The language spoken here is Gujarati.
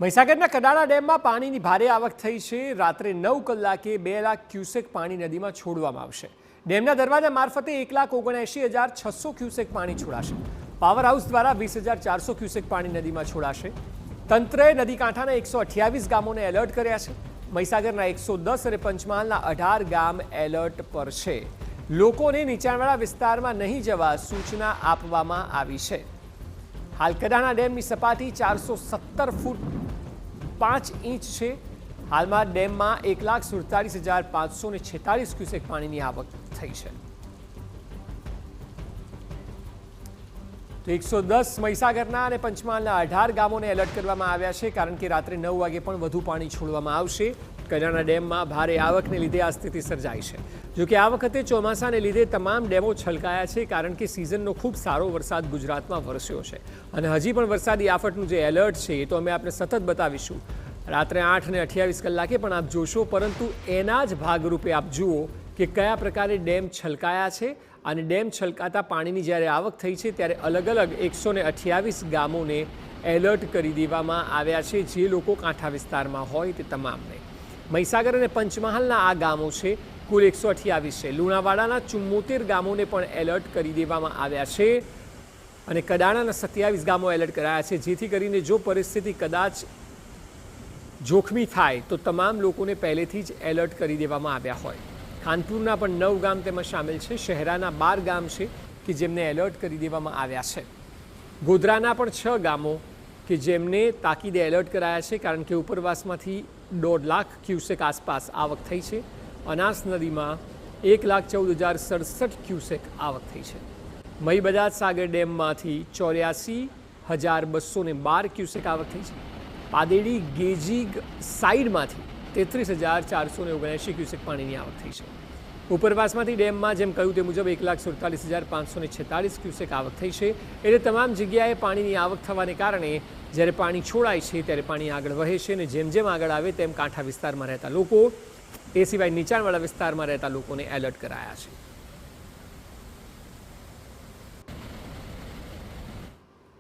મહીસાગરના કડાણા ડેમમાં પાણીની ભારે આવક થઈ છે। રાત્રે 9 કલાકે 2 લાખ ક્યુસેક પાણી નદીમાં છોડવામાં આવશે। ડેમના દરવાજા મારફતે 1,79,600 ક્યુસેક પાણી છોડાશે। પાવર હાઉસ દ્વારા 20,400 ક્યુસેક પાણી નદીમાં છોડાશે। તંત્રએ નદી કાંઠાના 128 ગામોને એલર્ટ કર્યા છે। મહીસાગરના 110 અને પંચમહાલના 18 ગામ એલર્ટ પર છે। લોકોને નીચાણવાળા વિસ્તારમાં નહીં જવા સૂચના આપવામાં આવી છે। હાલ કડાણા ડેમની સપાટી 417 ફૂટ 5 ઇંચ છે। હાલમાં ડેમમાં 1,47,546 ક્યુસેક પાણીની આવક થઈ છે। તો 110 મહીસાગરના અને પંચમહાલના 18 ગામોને એલર્ટ કરવામાં આવ્યા છે, કારણ કે રાત્રે 9 વાગે પણ વધુ પાણી છોડવામાં આવશે। કડાણા ડેમમાં ભારે આવકને લીધે આ સ્થિતિ સર્જાઈ છે। જોકે આ વખતે ચોમાસાને લીધે તમામ ડેમો છલકાયા છે, કારણ કે સિઝનનો ખૂબ સારો વરસાદ ગુજરાતમાં વરસ્યો છે અને હજી પણ વરસાદી આફતનું જે એલર્ટ છે એ તો અમે આપને સતત બતાવીશું। રાત્રે 8 અને 28 કલાકે પણ આપ જોશો, પરંતુ એના જ ભાગરૂપે આપ જુઓ કે કયા પ્રકારે ડેમ છલકાયા છે। અને ડેમ છલકાતા પાણીની જ્યારે આવક થઈ છે ત્યારે અલગ અલગ 128 ગામોને એલર્ટ કરી દેવામાં આવ્યા છે, જે લોકો કાંઠા વિસ્તારમાં હોય તે તમામને। મહીસાગર અને પંચમહાલના આ ગામો છે, કુલ 128 છે। લુણાવાડાના 74 ગામોને પણ એલર્ટ કરી દેવામાં આવ્યા છે અને કડાણાના 27 ગામો એલર્ટ કરાયા છે, જેથી કરીને જો પરિસ્થિતિ કદાચ જોખમી થાય તો તમામ લોકોને પહેલેથી જ એલર્ટ કરી દેવામાં આવ્યા હોય। ખાનપુરના પણ 9 ગામ તેમાં સામેલ છે। શહેરાના 12 ગામ છે કે જેમને એલર્ટ કરી દેવામાં આવ્યા છે। ગોધરાના પણ 6 ગામો કે જેમને તાકીદે એલર્ટ કરાયા છે, કારણ કે ઉપરવાસમાંથી 1.5 લાખ ક્યુસેક આસપાસ આવક થઈ છે। અનાસ નદીમાં 1,14,067 ક્યુસેક આવક થઈ છે। મહી બજાજ સાગર ડેમમાંથી 84,212 ક્યુસેક આવક થઈ છે। પાદેડી ગેજીગ સાઈડમાંથી 33,479 ક્યુસેક પાણીની આવક થઈ છે। ઉપરવાસમાંથી ડેમમાં જેમ કહ્યું તે મુજબ 1,47,546 ક્યુસેક આવક થઈ છે। એટલે તમામ જગ્યાએ પાણીની આવક થવાને કારણે જ્યારે પાણી છોડાય છે ત્યારે પાણી આગળ વહે છે અને જેમ જેમ આગળ આવે તેમ કાંઠા વિસ્તારમાં રહેતા લોકો, એ સિવાય નીચાણવાળા વિસ્તારમાં રહેતા લોકોને એલર્ટ કરાયા છે।